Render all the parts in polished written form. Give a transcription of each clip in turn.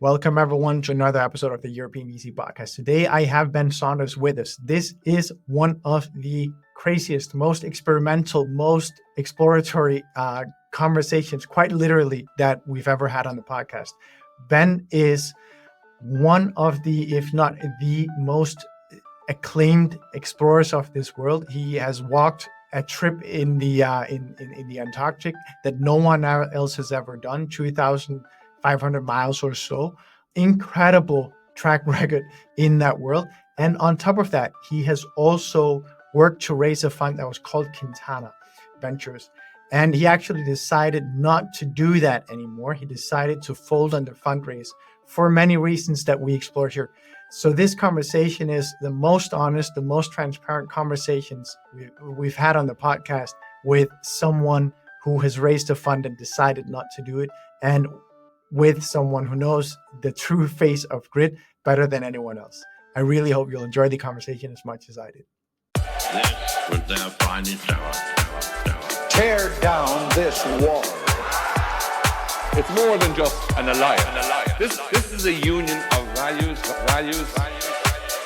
Welcome, everyone, to another episode of the European VC podcast. Today, I have Ben Saunders with us. This is one of the craziest, most experimental, most exploratory conversations, quite literally, that we've ever had on the podcast. Ben is one of the, if not the most acclaimed explorers of this world. He has walked a trip in the Antarctic that no one else has ever done, 2,500 miles or so. Incredible track record in that world. And on top of that, he has also worked to raise a fund that was called Kintanna Ventures. And he actually decided not to do that anymore. He decided to fold on the fundraise for many reasons that we explored here. So this conversation is the most honest, the most transparent conversations we've had on the podcast with someone who has raised a fund and decided not to do it, and with someone who knows the true face of grit better than anyone else. I really hope you'll enjoy the conversation as much as I did. This was their finest hour. Tear down this wall. It's more than just an alliance. This is a union of values.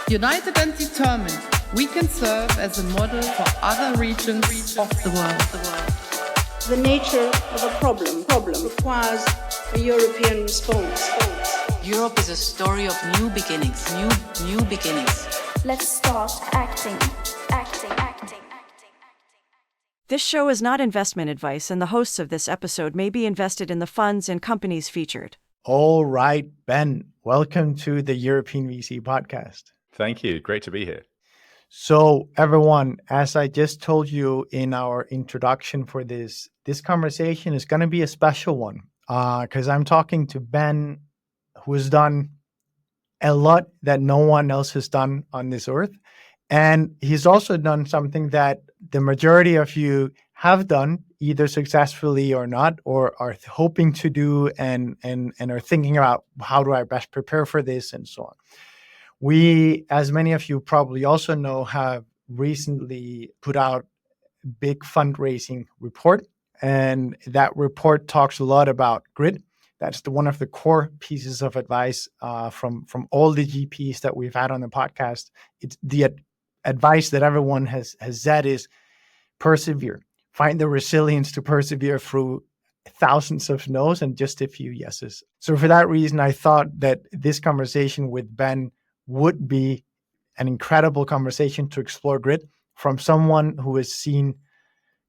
United and determined, we can serve as a model for other regions of the world. The nature of a problem requires a European response. Europe is a story of new beginnings, new beginnings. Let's start acting. This show is not investment advice, and the hosts of this episode may be invested in the funds and companies featured. All right, Ben, welcome to the European VC podcast. Thank you. Great to be here. So everyone, as I just told you in our introduction for this conversation is going to be a special one because I'm talking to Ben, who has done a lot that no one else has done on this earth. And he's also done something that the majority of you have done, either successfully or not, or are hoping to do and are thinking about how do I best prepare for this and so on. We, as many of you probably also know, have recently put out a big fundraising report. And that report talks a lot about grit. That's one of the core pieces of advice from all the GPs that we've had on the podcast. It's the advice that everyone has said is persevere. Find the resilience to persevere through thousands of no's and just a few yeses. So for that reason, I thought that this conversation with Ben would be an incredible conversation to explore grit from someone who has seen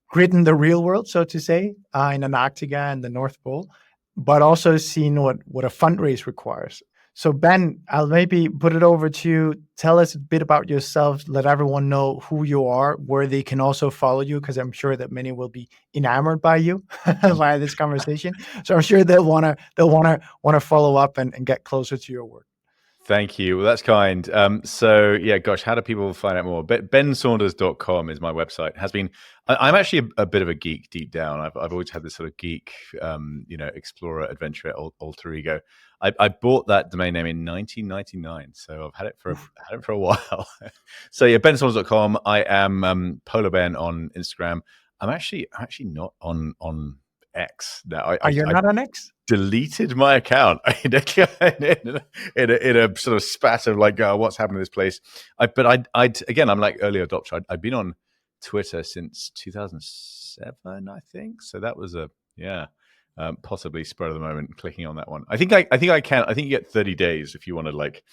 grit in the real world, so to say, in Antarctica and the North Pole, but also seen what a fundraise requires. So Ben, I'll maybe put it over to you. Tell us a bit about yourself. Let everyone know who you are, where they can also follow you, because I'm sure that many will be enamored by you via this conversation. So I'm sure they'll want to follow up and get closer to your work. Thank you. Well, that's kind. How do people find out more? bensaunders.com is my website. I'm actually a bit of a geek deep down. I've always had this sort of geek, explorer, adventurer, alter ego. I bought that domain name in 1999, so I've had it for a while. So yeah, bensaunders.com. I am Polar Ben on Instagram. I'm actually not on X now. You're not on X? Deleted my account in a sort of spat of like, what's happened to this place? I'm like early adopter. I'd been on Twitter since 2007, I think. So that was possibly spur of the moment clicking on that one. I think I can. I think you get 30 days if you want to like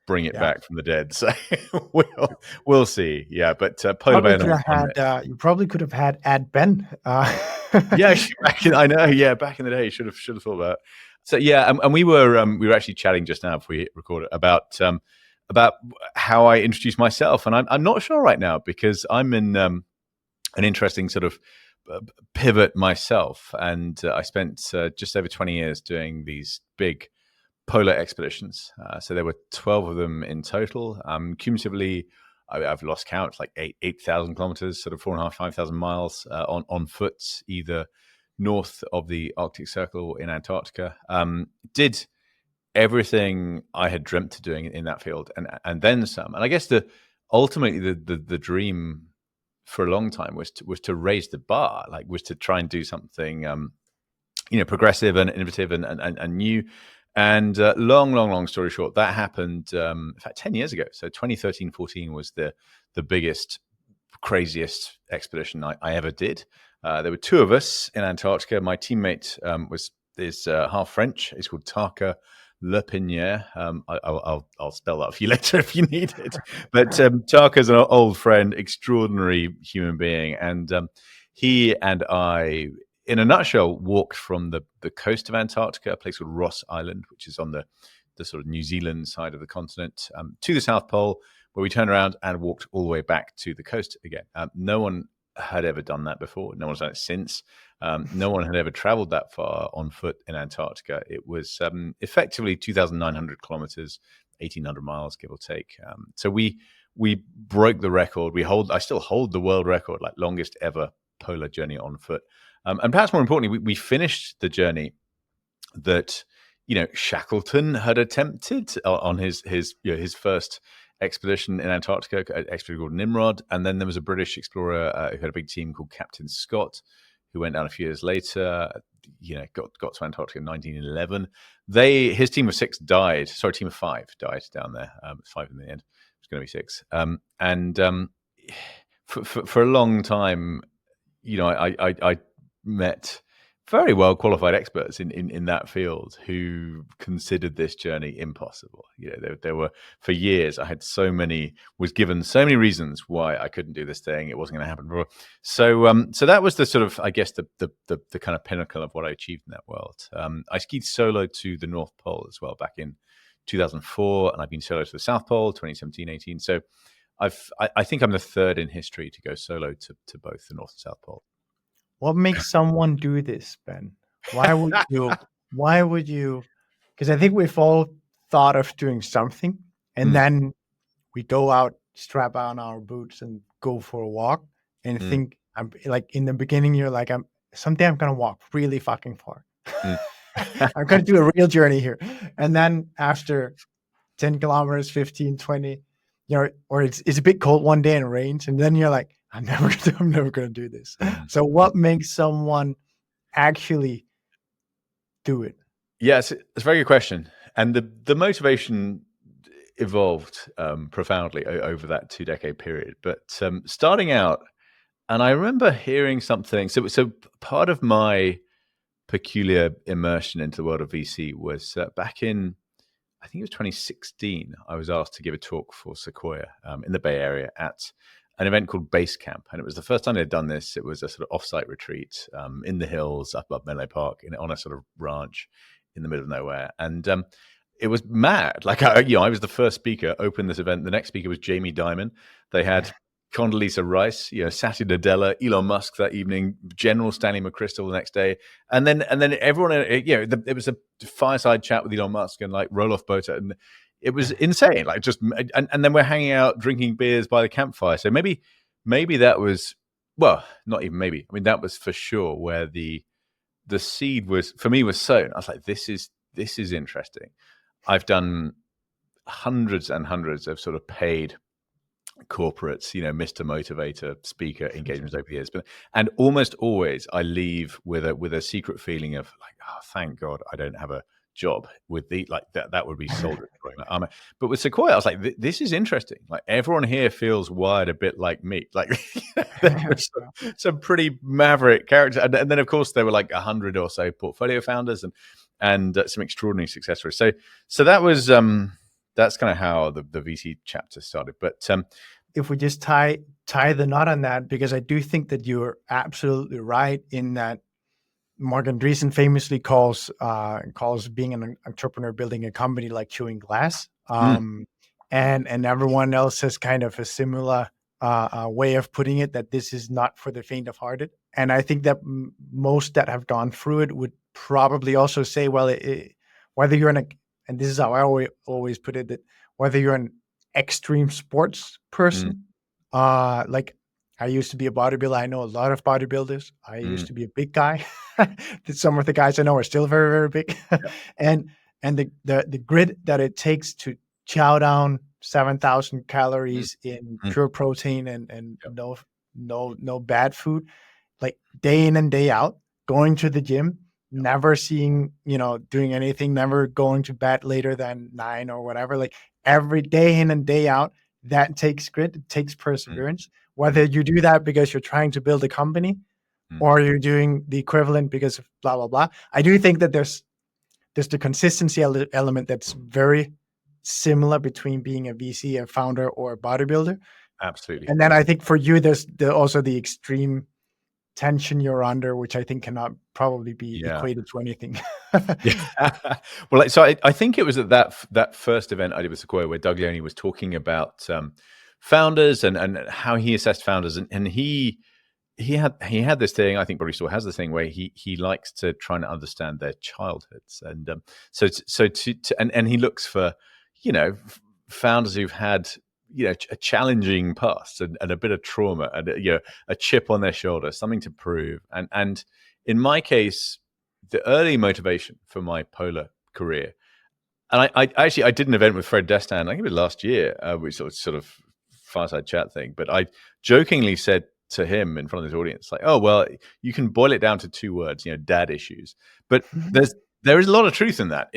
bring it back from the dead. So we'll see. Yeah, but Polar Ben. You probably could have had Ad Ben. Back in the day, should have thought about it. So yeah, and we were actually chatting just now before we hit record about how I introduce myself, and I'm not sure right now because I'm in an interesting sort of pivot myself, and I spent just over 20 years doing these big polar expeditions. So there were 12 of them in total. Cumulatively, I've lost count, like 8,000 kilometers, sort of 4,500, 5,000 miles on foot, either north of the Arctic Circle or in Antarctica. Did everything I had dreamt of doing in that field, and then some. And I guess ultimately the dream for a long time was to raise the bar, was to try and do something progressive and innovative and new. And long story short, that happened, in fact, 10 years ago. So 2013-14 was the biggest, craziest expedition I ever did. There were two of us in Antarctica. My teammate is half French. He's called Tarka Lepiniere. I'll spell that for you later if you need it. But Tarka's an old friend, extraordinary human being. And he and I, in a nutshell, walked from the coast of Antarctica, a place called Ross Island, which is on the sort of New Zealand side of the continent, to the South Pole, where we turned around and walked all the way back to the coast again. No one had ever done that before. No one's done it since. No one had ever traveled that far on foot in Antarctica. It was effectively 2,900 kilometers, 1,800 miles, give or take. So we broke the record. I still hold the world record, like longest ever polar journey on foot. And perhaps more importantly, we finished the journey that Shackleton had attempted on his first expedition in Antarctica, an expedition called Nimrod, and then there was a British explorer who had a big team called Captain Scott, who went down a few years later. Got to Antarctica in 1911. His team of six died. Sorry, team of five died down there. 5 in the end. It was going to be 6. And for a long time, I met very well qualified experts in that field who considered this journey impossible. There were, for years, was given so many reasons why I couldn't do this thing. It wasn't going to happen. So that was the sort of, I guess, the kind of pinnacle of what I achieved in that world. I skied solo to the North Pole as well back in 2004, and I've been solo to the South Pole 2017, 18. So I think I'm the third in history to go solo to both the North and South Pole. What makes someone do this, Ben? Why would you? Because I think we've all thought of doing something, and then we go out, strap on our boots, and go for a walk, and think, I'm like, in the beginning, you're like, someday I'm gonna walk really fucking far. I'm gonna do a real journey here, and then after 10 kilometers, 15, 20, or it's a bit cold one day and it rains, and then you're like, I'm never gonna do this. So what makes someone actually do it? Yes, it's a very good question. And the motivation evolved profoundly over that 2-decade period. But starting out, and I remember hearing something. So part of my peculiar immersion into the world of VC was back in, I think it was 2016. I was asked to give a talk for Sequoia in the Bay Area at an event called Base Camp, and it was the first time they'd done this. It was a sort of offsite retreat in the hills up above Menlo Park, on a sort of ranch in the middle of nowhere, and it was mad. Like I was the first speaker, opened this event. The next speaker was Jamie Dimon. They had Condoleezza Rice, Satya Nadella, Elon Musk that evening, General Stanley McChrystal the next day, and then everyone, it was a fireside chat with Elon Musk and like Roloff Bota, and it was insane. Like and then we're hanging out, drinking beers by the campfire. So maybe that was, well, not even maybe. I mean, that was for sure where the seed was sown. I was like, this is interesting. I've done hundreds and hundreds of sort of paid corporates, Mr. Motivator speaker engagements over the years, and almost always I leave with a secret feeling of like, oh, thank God I don't have a job with that would be soul destroying. But with Sequoia, I was like, this is interesting. Like everyone here feels wired a bit like me. Like there were some pretty maverick characters, and then of course there were like 100 or so portfolio founders and some extraordinary success stories. So that was that's kind of how the VC chapter started. But if we just tie the knot on that, because I do think that you're absolutely right in that Mark Andreessen famously calls being an entrepreneur building a company like chewing glass. And everyone else has kind of a similar way of putting it, that this is not for the faint of hearted. And I think that most that have gone through it would probably also say, well, whether you're and this is how I always put it, that whether you're an extreme sports person, like I used to be a bodybuilder. I know a lot of bodybuilders. I used to be a big guy. Some of the guys I know are still very, very big. and the grit that it takes to chow down 7,000 calories in pure protein and no bad food, like day in and day out, going to the gym, never seeing, doing anything, never going to bed later than 9 or whatever, like every day in and day out, that takes grit, it takes perseverance. Whether you do that because you're trying to build a company or you're doing the equivalent because of blah, blah, blah. I do think that there's the consistency element that's very similar between being a VC, a founder, or a bodybuilder. Absolutely. And then I think for you, there's also the extreme tension you're under, which I think cannot probably be equated to anything. Yeah. Well, so I think it was at that first event I did with Sequoia where Doug Leone was talking about founders and how he assessed founders, and he had this thing, I think probably still has this thing where he likes to try and understand their childhoods, and and he looks for founders who've had a challenging past and a bit of trauma and a chip on their shoulder, something to prove. And in my case, the early motivation for my polar career, and I did an event with Fred Destin, I think it was last year, which was sort of fireside chat thing, but I jokingly said to him in front of his audience, like, oh, well, you can boil it down to 2 words, dad issues. But there is a lot of truth in that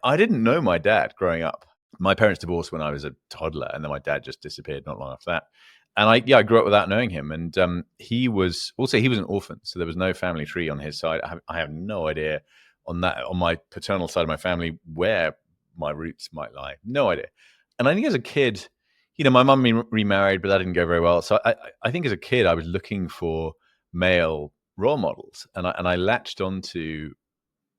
I didn't know my dad growing up. My parents divorced when I was a toddler, and then my dad just disappeared not long after that. And I grew up without knowing him. And he was an orphan, so there was no family tree on his side. I have no idea on my paternal side of my family where my roots might lie. No idea. And I think as a kid, my mum remarried, but that didn't go very well. So I think as a kid, I was looking for male role models, and I latched onto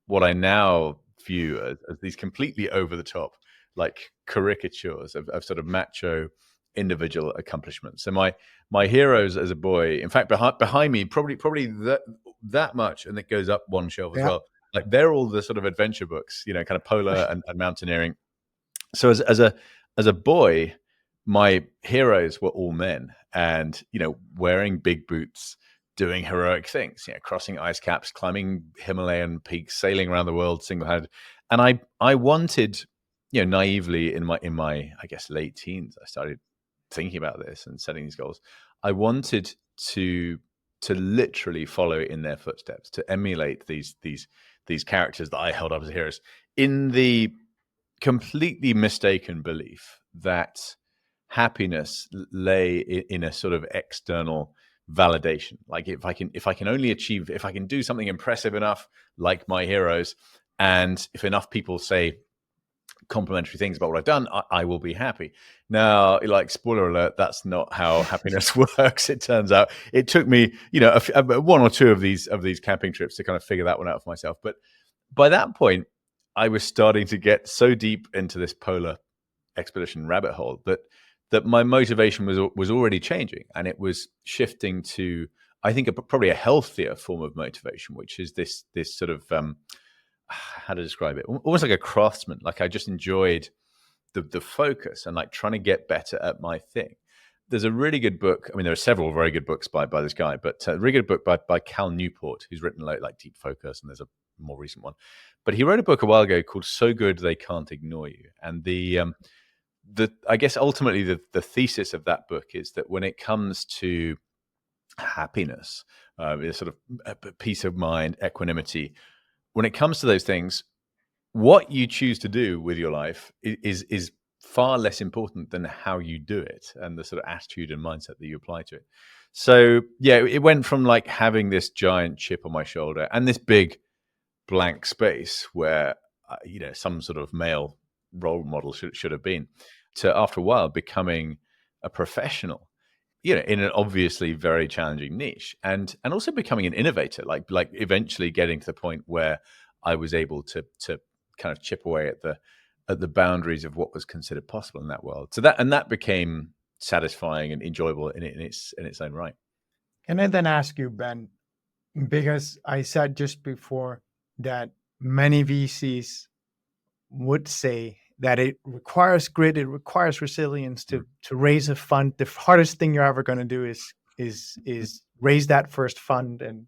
what I now view as these completely over the top, like caricatures of sort of macho individual accomplishments. So my heroes as a boy, in fact, behind me, probably that much, and it goes up one shelf as well. Like they're all the sort of adventure books, kind of polar and mountaineering. So as a boy, my heroes were all men, and wearing big boots, doing heroic things, crossing ice caps, climbing Himalayan peaks, sailing around the world single-handed. And I wanted, naively in my I guess late teens, I started thinking about this and setting these goals. I wanted to literally follow in their footsteps, to emulate these characters that I held up as heroes, in the completely mistaken belief that happiness lay in a sort of external validation. Like if I can only achieve, if I can do something impressive enough, like my heroes, and if enough people say complimentary things about what I've done, I will be happy. Now, like, spoiler alert, that's not how happiness works. It turns out it took me, one or two of these camping trips to kind of figure that one out for myself. But by that point, I was starting to get so deep into this polar expedition rabbit hole that my motivation was already changing, and it was shifting to, I think, probably a healthier form of motivation, which is this sort of how to describe it, almost like a craftsman. Like I just enjoyed the focus and like trying to get better at my thing. There's a really good book. I mean, there are several very good books by this guy, but a really good book by Cal Newport, who's written like Deep Focus, and there's a more recent one. But he wrote a book a while ago called So Good They Can't Ignore You. And I guess ultimately the thesis of that book is that when it comes to happiness, sort of peace of mind, equanimity, when it comes to those things, what you choose to do with your life is far less important than how you do it and the sort of attitude and mindset that you apply to it. So yeah, it went from like having this giant chip on my shoulder and this big blank space where some sort of male role model should have been, to after a while becoming a professional, in an obviously very challenging niche, and also becoming an innovator, like eventually getting to the point where I was able to kind of chip away at the boundaries of what was considered possible in that world. So that became satisfying and enjoyable in its own right. Can I then ask you, Ben, because I said just before that many VCs would say that it requires grit, it requires resilience to raise a fund. The hardest thing you're ever going to do is raise that first fund and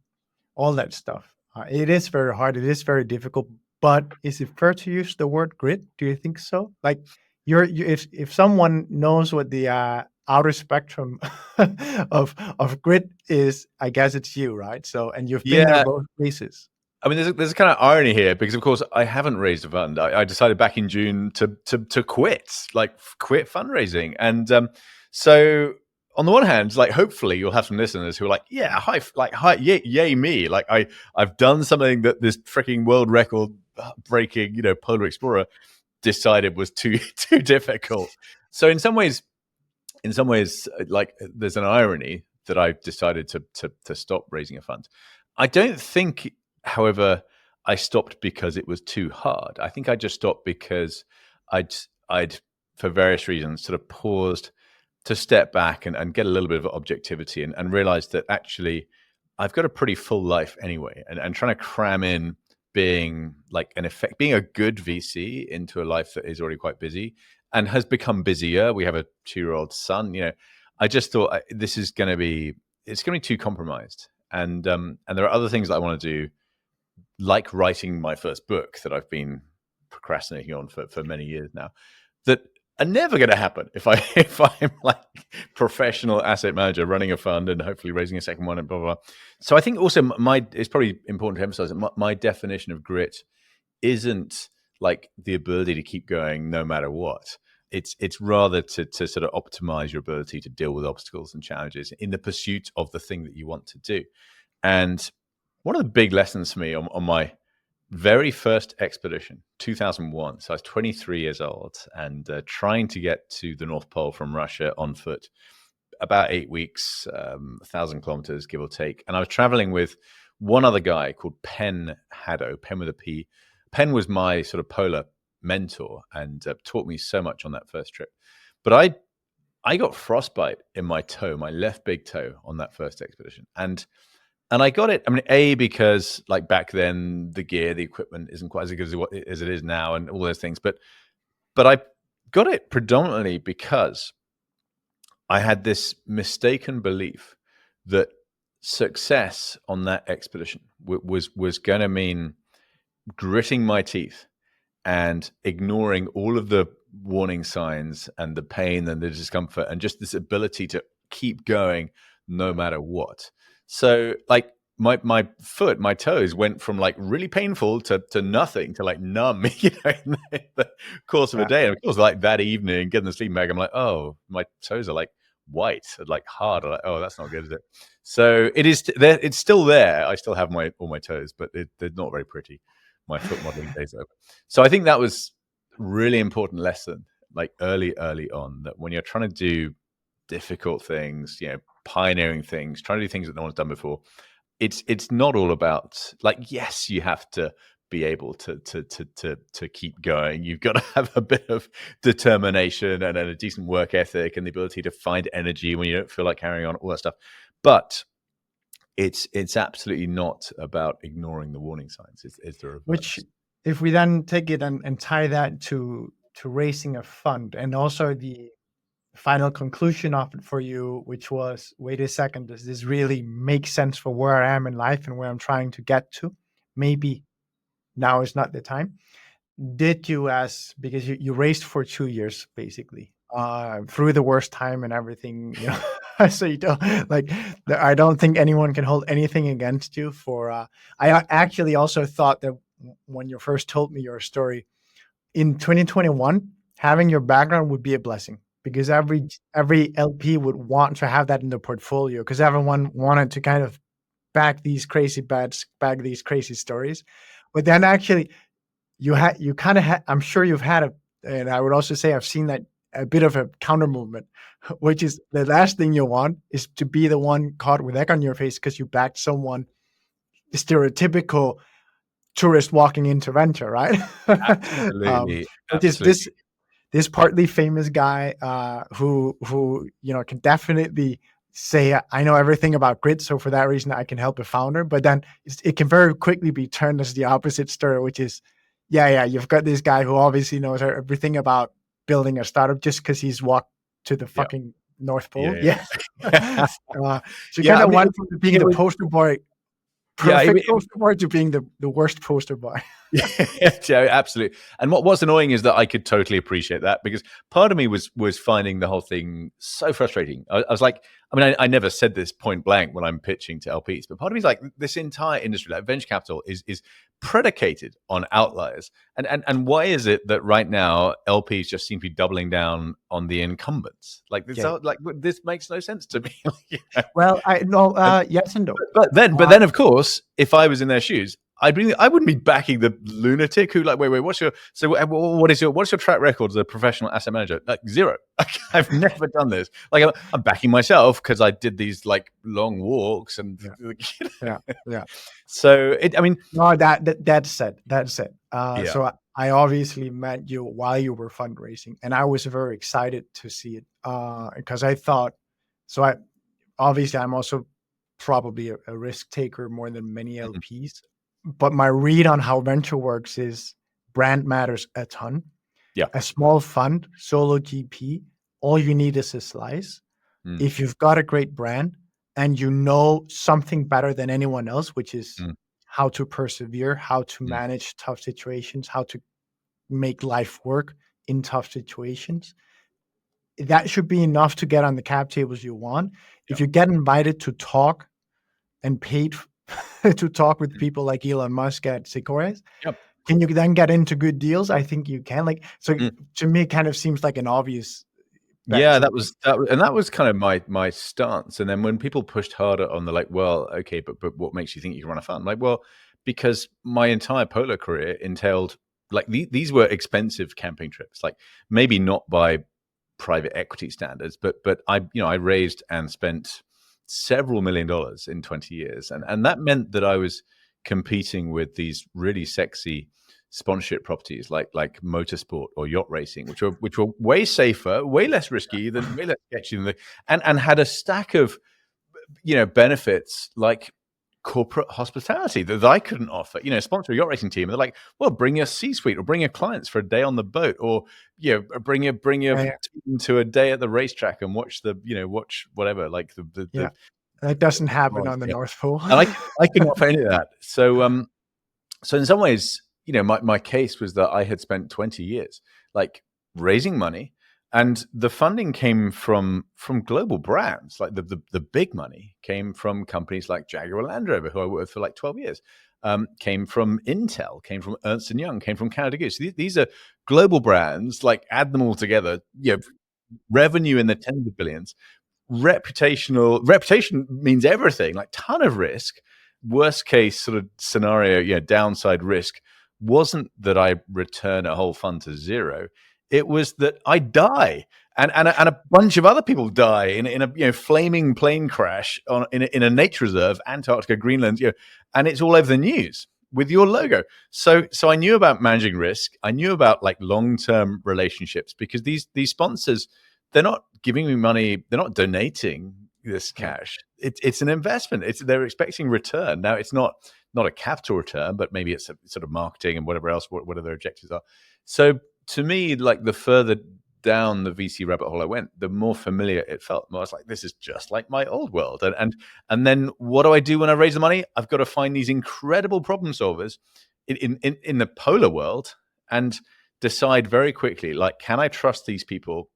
all that stuff. It is very hard. It is very difficult. But is it fair to use the word grit? Do you think so? Like, if someone knows what the outer spectrum of grit is, I guess it's you, right? So, and you've been there both places. I mean, there's a kind of irony here because, of course, I haven't raised a fund. I decided back in June to quit fundraising, and so on the one hand, like hopefully you'll have some listeners who are like, yeah, yay me, like I've done something that this freaking world record breaking, polar explorer decided was too difficult. So in some ways, like there's an irony that I've decided to stop raising a fund. I don't think, however, I stopped because it was too hard. I think I just stopped because I'd for various reasons sort of paused to step back and get a little bit of objectivity and realize that actually I've got a pretty full life anyway, and trying to cram in being being a good VC into a life that is already quite busy and has become busier. We have a 2-year-old son. I just thought this is going to be too compromised, and there are other things that I want to do, like writing my first book that I've been procrastinating on for many years now, that are never going to happen if I'm like professional asset manager running a fund and hopefully raising a second one and blah blah blah. So I think also it's probably important to emphasize that my definition of grit isn't like the ability to keep going no matter what. It's rather to sort of optimize your ability to deal with obstacles and challenges in the pursuit of the thing that you want to do. And one of the big lessons for me on my very first expedition, 2001. So I was 23 years old and trying to get to the North Pole from Russia on foot, about 8 weeks, 1,000 kilometers, give or take. And I was traveling with one other guy called Penn Haddo, Penn with a P. Penn was my sort of polar mentor and taught me so much on that first trip. But I got frostbite in my toe, my left big toe, on that first expedition. And I got it, I mean, because like back then, the gear, the equipment isn't quite as good as it is now and all those things. But I got it predominantly because I had this mistaken belief that success on that expedition was going to mean gritting my teeth and ignoring all of the warning signs and the pain and the discomfort and just this ability to keep going no matter what. So like my foot, my toes went from like really painful to nothing, to like numb, in the course of a day. And of course, like that evening, getting the sleeping bag, I'm like, oh, my toes are like white, like hard. I'm like, oh, that's not good, is it? So it is there. It's still there. I still have all my toes, but they're not very pretty. My foot modeling days over. So I think that was really important lesson, like early on, that when you're trying to do difficult things, pioneering things, trying to do things that no one's done before, it's not all about like, yes, you have to be able to keep going. You've got to have a bit of determination and a decent work ethic and the ability to find energy when you don't feel like carrying on, all that stuff. But it's absolutely not about ignoring the warning signs. It's the reverse. Which, if we then take it and tie that to raising a fund, and also the final conclusion of it for you, which was, wait a second, does this really make sense for where I am in life and where I'm trying to get to? Maybe now is not the time. Did you, because you raised for 2 years basically, through the worst time and everything, so you don't I don't think anyone can hold anything against you for I actually also thought that when you first told me your story in 2021, having your background would be a blessing, because every LP would want to have that in the portfolio, because everyone wanted to kind of back these crazy bets, back these crazy stories. But then actually you kind of had, I'm sure you've had and I would also say I've seen that a bit of a counter movement, which is the last thing you want is to be the one caught with egg on your face because you backed someone, the stereotypical tourist walking into venture, right? Absolutely. Which is this partly famous guy who can definitely say, I know everything about grit, so for that reason I can help a founder. But then it can very quickly be turned as the opposite story, which is, you've got this guy who obviously knows everything about building a startup just because he's walked to the fucking North Pole. So you kind of went from being the poster boy, perfect poster boy, to being the worst poster boy. Yeah, absolutely. And what's annoying is that I could totally appreciate that, because part of me was finding the whole thing so frustrating. I was like, I mean, I never said this point blank when I'm pitching to LPs, but part of me is like, this entire industry, like venture capital, is predicated on outliers. And why is it that right now LPs just seem to be doubling down on the incumbents? Like this, this makes no sense to me. Well, I no, yes and no. But then, of course, if I was in their shoes, I wouldn't be backing the lunatic who, like, wait, what's your track record as a professional asset manager? Like, zero. I've never done this. Like, I'm backing myself because I did these like long walks and Yeah. So no, that's it. So I obviously met you while you were fundraising, and I was very excited to see it because I thought. So I'm also probably a risk taker more than many LPs. But my read on how venture works is brand matters a ton. Yeah. A small fund, solo GP, all you need is a slice. If you've got a great brand and you know something better than anyone else, which is how to persevere, how to manage tough situations, how to make life work in tough situations, that should be enough to get on the cap tables you want. If you get invited to talk and paid to talk with people like Elon Musk at Sequoia, can you then get into good deals? I think you can. Like, so to me, it kind of seems like an obvious. Yeah, that was kind of my stance. And then when people pushed harder on the like, well, okay, but what makes you think you can run a fund? I'm like, well, because my entire polar career entailed like these were expensive camping trips. Like maybe not by private equity standards, but I raised and spent several $1 million in 20 years. And that meant that I was competing with these really sexy sponsorship properties like motorsport or yacht racing, which were way safer, way less risky than way less sketchy than and had a stack of benefits like corporate hospitality that I couldn't offer. Sponsor a yacht racing team, and they're like, well, bring your C-suite or bring your clients for a day on the boat, or bring your team to a day at the racetrack and watch whatever, like the that doesn't happen on the North Pole. And I couldn't offer any of that. So in some ways, my case was that I had spent 20 years like raising money, and the funding came from global brands. Like the big money came from companies like Jaguar Land Rover, who I worked with for like 12 years, came from Intel, came from Ernst & Young, came from Canada Goose. These are global brands. Like add them all together, revenue in the tens of billions. Reputation means everything. Like ton of risk. Worst case sort of scenario, downside risk wasn't that I return a whole fund to zero. It was that I die and a bunch of other people die in a flaming plane crash in a nature reserve, Antarctica, Greenland, and it's all over the news with your logo. So I knew about managing risk. I knew about like long-term relationships, because these sponsors, they're not giving me money. They're not donating this cash. It's an investment. They're expecting return. Now it's not a capital return, but maybe it's a sort of marketing and whatever else, whatever their objectives are. So to me, like the further down the VC rabbit hole I went, the more familiar it felt. I was like, this is just like my old world. And then what do I do when I raise the money? I've got to find these incredible problem solvers in the polar world and decide very quickly, like, can I trust these people,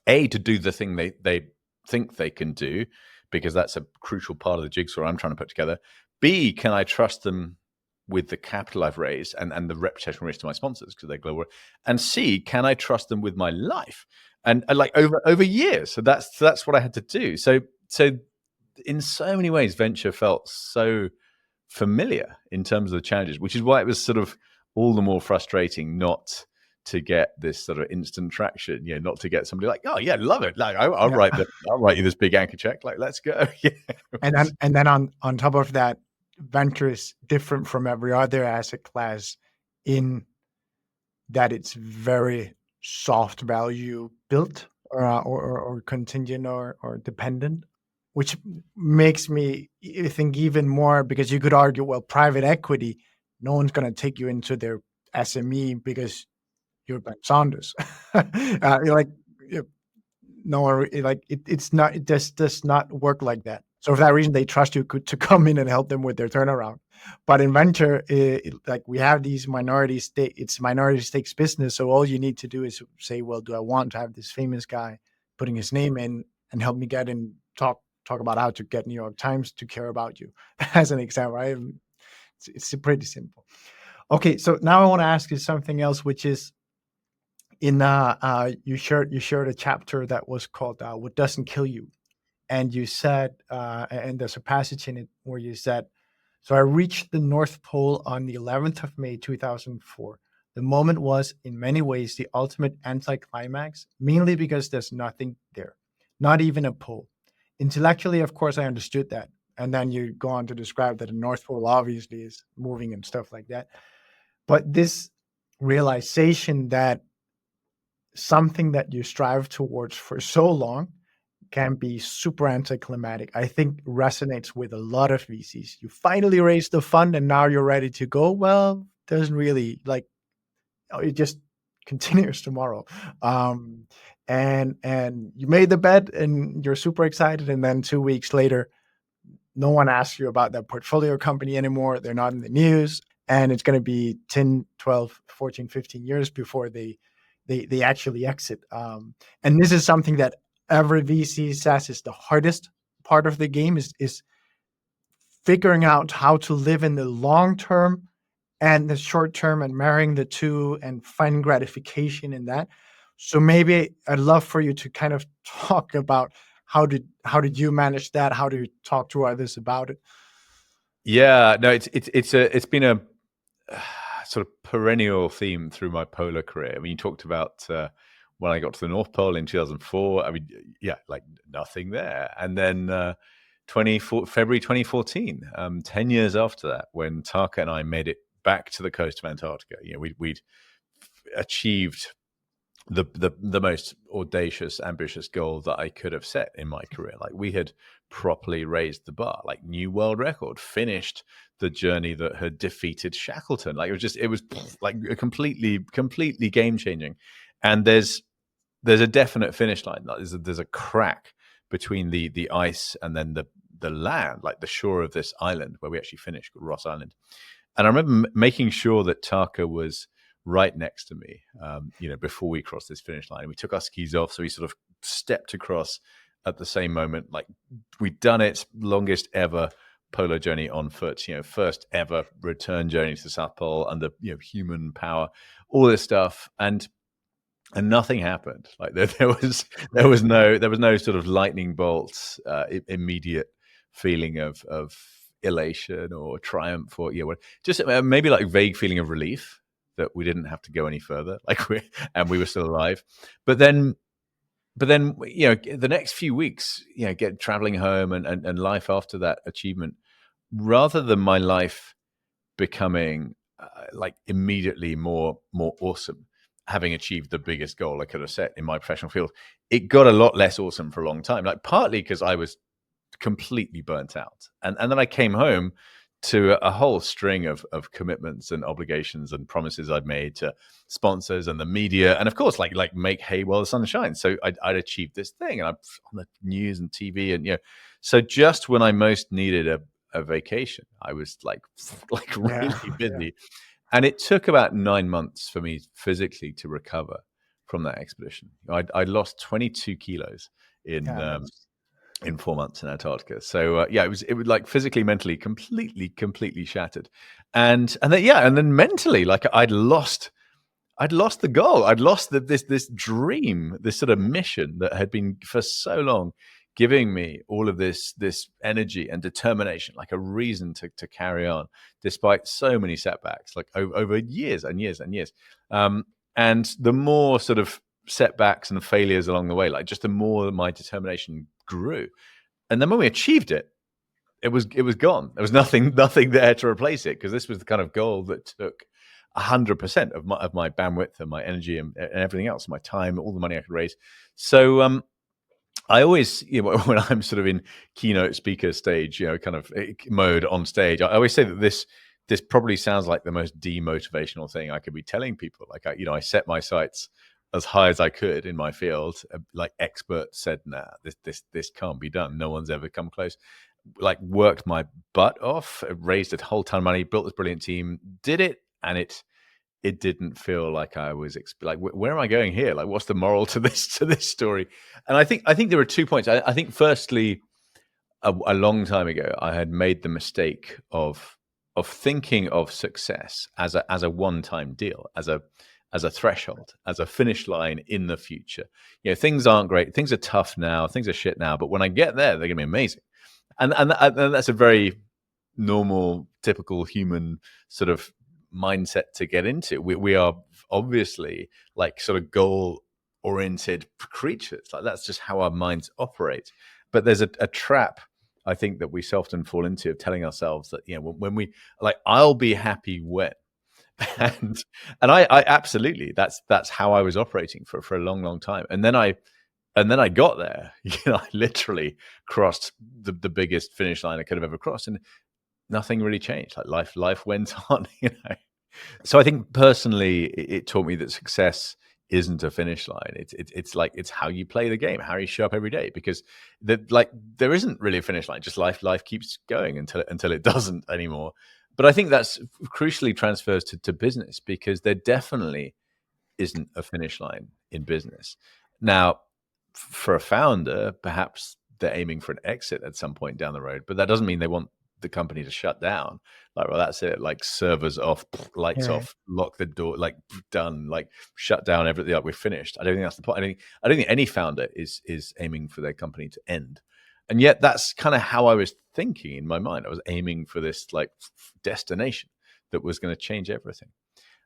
A, to do the thing they think they can do, because that's a crucial part of the jigsaw I'm trying to put together. B, can I trust them with the capital I've raised and the reputational risk to my sponsors because they're global? And C, can I trust them with my life and like over years? So that's what I had to do. So in so many ways, venture felt so familiar in terms of the challenges, which is why it was sort of all the more frustrating not to get this sort of instant traction, not to get somebody like, oh yeah, love it. Like I'll write you this big anchor check. Like, let's go. Yeah. And then on top of that, venture is different from every other asset class in that it's very soft value built or contingent or dependent, which makes me think even more, because you could argue, well, private equity, no one's going to take you into their SME because you're Ben Saunders. You're like, no, like it's not. It just does not work like that. So for that reason, they trust you to come in and help them with their turnaround. But in venture, like we have these minority stake, it's minority stakes business. So all you need to do is say, well, do I want to have this famous guy putting his name in and help me get in, talk about how to get New York Times to care about you, as an example, right? It's pretty simple. Okay, so now I want to ask you something else, which is in you shared a chapter that was called "What Doesn't Kill You," and you said, and there's a passage in it where you said, "So I reached the North Pole on the 11th of May 2004. The moment was, in many ways, the ultimate anticlimax, mainly because there's nothing there, not even a pole. Intellectually, of course, I understood that." And then you go on to describe that the North Pole obviously is moving and stuff like that. But this realization that something that you strive towards for so long can be super anticlimactic, I think resonates with a lot of VCs. You finally raised the fund and now you're ready to go. Well, doesn't really it just continues tomorrow. And you made the bet and you're super excited. And then 2 weeks later, no one asks you about that portfolio company anymore. They're not in the news. And it's going to be 10, 12, 14, 15 years before they actually exit. And this is something that every VC says is the hardest part of the game is figuring out how to live in the long term and the short term and marrying the two and finding gratification in that. So maybe I'd love for you to kind of talk about how did you manage that? How do you talk to others about it? Yeah, no, it's been a sort of perennial theme through my polar career. I mean, you talked about when I got to the North Pole in 2004. I mean, yeah, like nothing there. And then February 2014, 10 years after that, when Tarka and I made it back to the coast of Antarctica, we'd achieved the most audacious, ambitious goal that I could have set in my career. Like we had properly raised the bar, like new world record, finished the journey that had defeated Shackleton. Like it was like a completely game changing. And there's a definite finish line. Like there's a crack between the ice and then the land, like the shore of this island where we actually finished, called Ross Island. And I remember making sure that Tarka was right next to me, before we crossed this finish line. And we took our skis off, so we sort of stepped across at the same moment. Like we'd done it, longest ever polar journey on foot, first ever return journey to the South Pole under human power, all this stuff, and nothing happened. Like there was no sort of lightning bolts, immediate feeling of elation or triumph, or just maybe like vague feeling of relief that we didn't have to go any further, we were still alive. But then the next few weeks, get traveling home and life after that achievement, rather than my life becoming immediately more awesome, having achieved the biggest goal I could have set in my professional field, it got a lot less awesome for a long time. Like partly because I was completely burnt out, and then I came home to a whole string of commitments and obligations and promises I'd made to sponsors and the media, and of course, like make hay while the sun shines. So I'd achieved this thing, and I'm on the news and TV, and so just when I most needed a vacation, I was like really busy, and it took about 9 months for me physically to recover from that expedition. I lost 22 kilos in 4 months in Antarctica. So it was like physically, mentally, completely shattered, and then mentally, like I'd lost the goal. I'd lost this dream, this sort of mission that had been for so long giving me all of this energy and determination, like a reason to carry on despite so many setbacks, like over years and years and years. And the more sort of setbacks and failures along the way, like just the more my determination grew. And then when we achieved it, it was gone. There was nothing there to replace it, because this was the kind of goal that took 100% of my bandwidth and my energy and everything else, my time, all the money I could raise. So I always, when I'm sort of in keynote speaker stage, kind of mode on stage, I always say that this probably sounds like the most demotivational thing I could be telling people. Like I set my sights as high as I could in my field. Like experts said, nah, this can't be done. No one's ever come close. like worked my butt off, raised a whole ton of money, built this brilliant team, did it, and it didn't feel like I was like, where am I going here? Like, what's the moral to this story? And I think there are 2 points. I think firstly, a long time ago, I had made the mistake of thinking of success as a one-time deal, as a threshold, as a finish line in the future. You know, things aren't great, things are tough now, things are shit now, but when I get there, they're gonna be amazing. And that's a very normal, typical human sort of mindset to get into. We are obviously like sort of goal-oriented creatures. Like that's just how our minds operate. But there's a trap, I think, that we so often fall into of telling ourselves that, you know, when we like, I'll be happy when, and I absolutely, that's how I was operating for a long time. And then I got there. You know, I literally crossed the biggest finish line I could have ever crossed, and nothing really changed. Like life went on. You know, so I think personally, it taught me that success isn't a finish line. It's like, it's how you play the game, how you show up every day, because there isn't really a finish line. Just life keeps going until it doesn't anymore. But I think that's crucially transfers to business, because there definitely isn't a finish line in business. Now, for a founder, perhaps they're aiming for an exit at some point down the road, but that doesn't mean they want the company to shut down. Like, well, that's it. Like, servers off, lights off, lock the door, like, done, like, shut down everything. Like, we're finished. I don't think that's the point. I don't think any founder is aiming for their company to end. And yet that's kind of how I was thinking in my mind. I was aiming for this like destination that was going to change everything.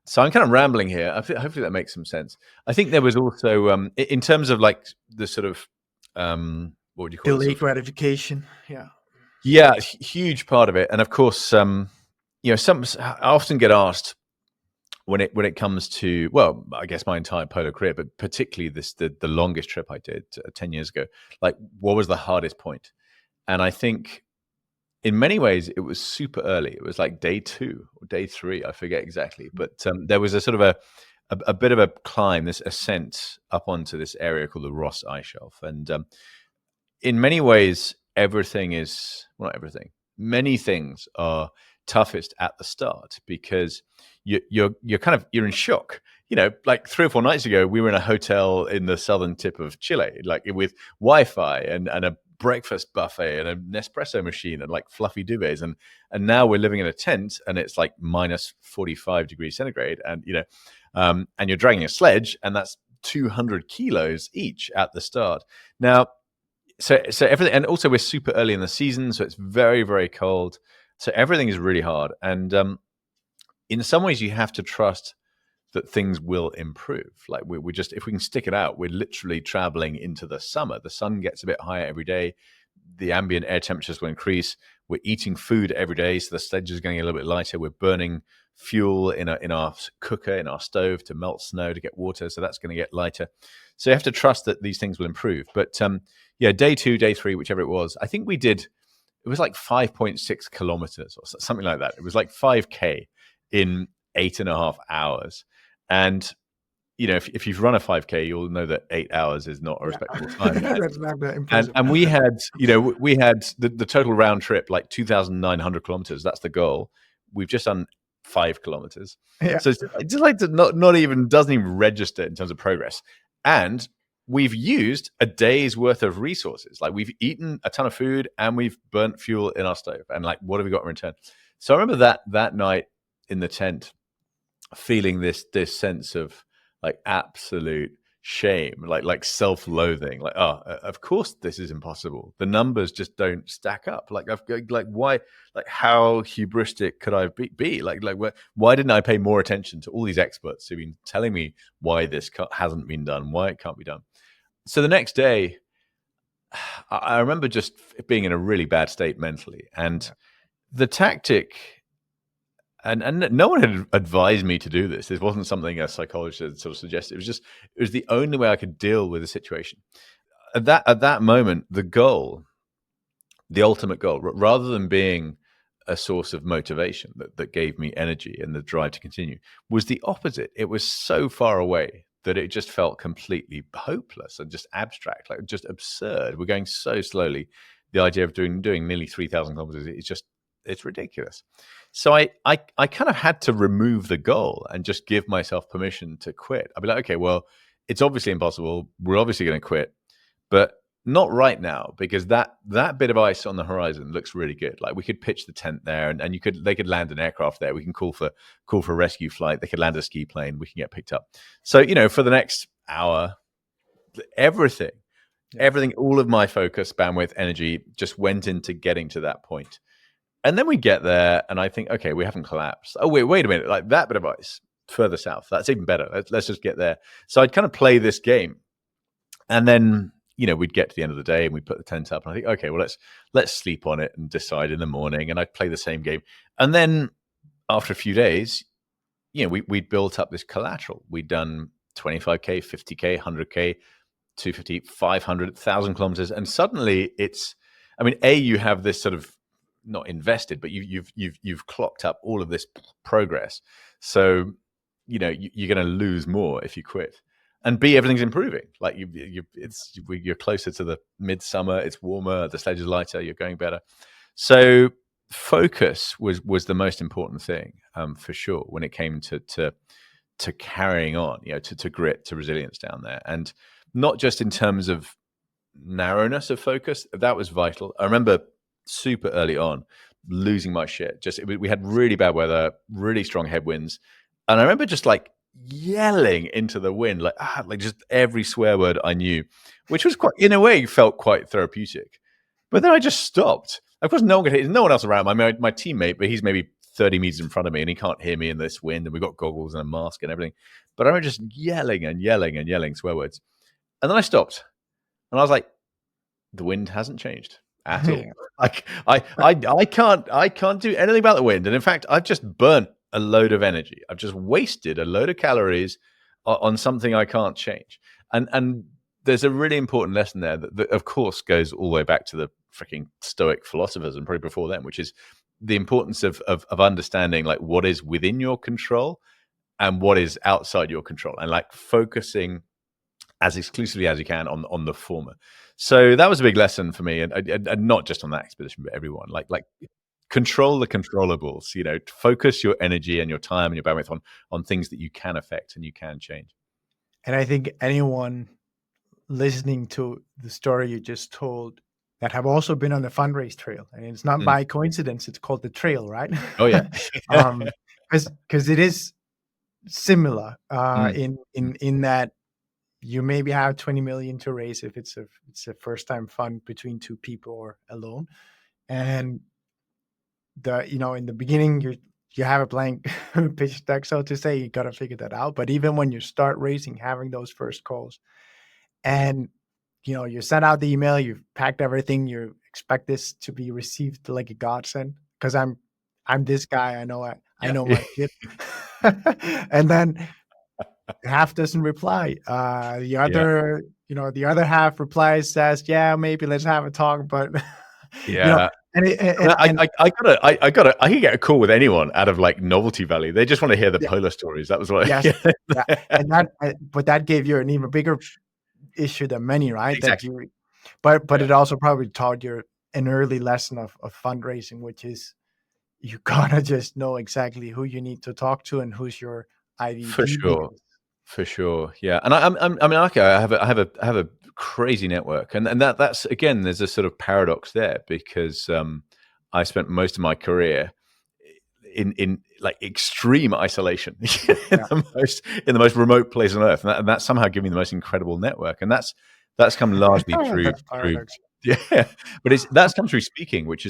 So I'm kind of rambling here. Hopefully that makes some sense. I think there was also, in terms of like the sort of, what would you call it? Delayed gratification. Yeah. Yeah, huge part of it. And of course, you know, I often get asked when it comes to, well, I guess my entire polo career, but particularly the longest trip I did 10 years ago, like, what was the hardest point? And I think in many ways it was super early. It was like day 2 or day 3, I forget exactly, but there was a sort of a bit of a climb, this ascent up onto this area called the Ross Ice Shelf. And in many ways, not everything, many things are toughest at the start, because you're in shock. You know, like 3 or 4 nights ago, we were in a hotel in the southern tip of Chile, like with Wi-Fi and a breakfast buffet and a Nespresso machine and like fluffy duvets, and now we're living in a tent and it's like minus 45 degrees centigrade, and you know, and you're dragging a sledge, and that's 200 kilos each at the start. Now, so everything, and also we're super early in the season, so it's very, very cold. So everything is really hard. And in some ways, you have to trust that things will improve. Like we just, if we can stick it out, we're literally traveling into the summer. The sun gets a bit higher every day. The ambient air temperatures will increase. We're eating food every day, so the sledge is getting a little bit lighter. We're burning fuel in our cooker, in our stove to melt snow to get water, so that's going to get lighter. So you have to trust that these things will improve. But yeah, day 2, day 3, whichever it was, I think we did. It was like 5.6 kilometers or something like that. It was like 5K in 8.5 hours. And, you know, if you've run a 5K, you'll know that 8 hours is not a respectable time. That's not that impressive. And we had, you know, we had the total round trip, like 2,900 kilometers. That's the goal. We've just done 5 kilometers. Yeah. So it's just like doesn't even register in terms of progress. And we've used a day's worth of resources. Like, we've eaten a ton of food and we've burnt fuel in our stove. And like, what have we got in return? So I remember that night in the tent, feeling this sense of like absolute shame, like self-loathing, like, oh, of course this is impossible. The numbers just don't stack up. Like, why, like, how hubristic could I be? Like, why didn't I pay more attention to all these experts who've been telling me why this hasn't been done, why it can't be done? So the next day, I remember just being in a really bad state mentally, and the tactic, and no one had advised me to do this. This wasn't something a psychologist had sort of suggested. It was the only way I could deal with the situation. At that moment, the ultimate goal, rather than being a source of motivation that gave me energy and the drive to continue, was the opposite. It was so far away that it just felt completely hopeless and just abstract, like just absurd. We're going so slowly the idea of doing nearly 3,000 kilometers is just, it's ridiculous. So I kind of had to remove the goal and just give myself permission to quit. I'd be like, okay, well, it's obviously impossible. We're obviously going to quit, but not right now, because that bit of ice on the horizon looks really good. Like, we could pitch the tent there, and they could land an aircraft there. We can call for a rescue flight. They could land a ski plane. We can get picked up. So, for the next hour, everything, all of my focus, bandwidth, energy just went into getting to that point. And then we get there, and I think, okay, we haven't collapsed. Oh, wait a minute. Like, that bit of ice further south, that's even better. Let's just get there. So I'd kind of play this game. And then, we'd get to the end of the day and we'd put the tent up, and I think, okay, well, let's sleep on it and decide in the morning. And I'd play the same game. And then after a few days, we'd built up this collateral. We'd done 25K, 50K, 100K, 250, 500, 1,000 kilometers. And suddenly you have this sort of, not invested, but you've clocked up all of this progress. So you're going to lose more if you quit. And B, everything's improving. Like, you're closer to the midsummer. It's warmer. The sledge is lighter. You're going better. So focus was the most important thing, for sure, when it came to carrying on. To grit, to resilience down there, and not just in terms of narrowness of focus. That was vital. I remember super early on losing my shit. We had really bad weather, really strong headwinds, and I remember just like yelling into the wind, like just every swear word I knew, which was quite, in a way, felt quite therapeutic. But then I just stopped. Of course, no one else around. My teammate, but he's maybe 30 meters in front of me, and he can't hear me in this wind, and we've got goggles and a mask and everything. But I remember just yelling and yelling and yelling swear words, and then I stopped, and I was like, the wind hasn't changed at all. Like, I can't do anything about the wind. And in fact, I've just burnt a load of energy. I've just wasted a load of calories on something I can't change. And there's a really important lesson there that of course goes all the way back to the freaking Stoic philosophers, and probably before them, which is the importance of understanding like what is within your control and what is outside your control, and like focusing as exclusively as you can on the former. So that was a big lesson for me, and not just on that expedition, but everyone. Like control the controllables. Focus your energy and your time and your bandwidth on things that you can affect and you can change. And I think anyone listening to the story you just told that have also been on the fundraise trail, and it's not by coincidence it's called the trail, right? Oh yeah, because it is similar in that you maybe have 20 million to raise if it's a first time fund between two people or alone, and in the beginning you have a blank pitch deck, so to say. You got to figure that out. But even when you start raising, having those first calls, and you send out the email, you've packed everything, you expect this to be received like a godsend, because I'm this guy, I know my shit. And then half doesn't reply. The other half replies, says, yeah, maybe let's have a talk, but I can get a call with anyone out of like novelty value. They just want to hear the polar stories. That was what. Yes, and that gave you an even bigger issue than many, right? Exactly. But it also probably taught you an early lesson of fundraising, which is you gotta just know exactly who you need to talk to and who's your IVP. For sure, yeah. And I have a crazy network, and that's again, there's a sort of paradox there, because I spent most of my career in like extreme isolation in the most remote place on earth, and that's somehow given me the most incredible network, and that's come largely through but that's come through speaking, which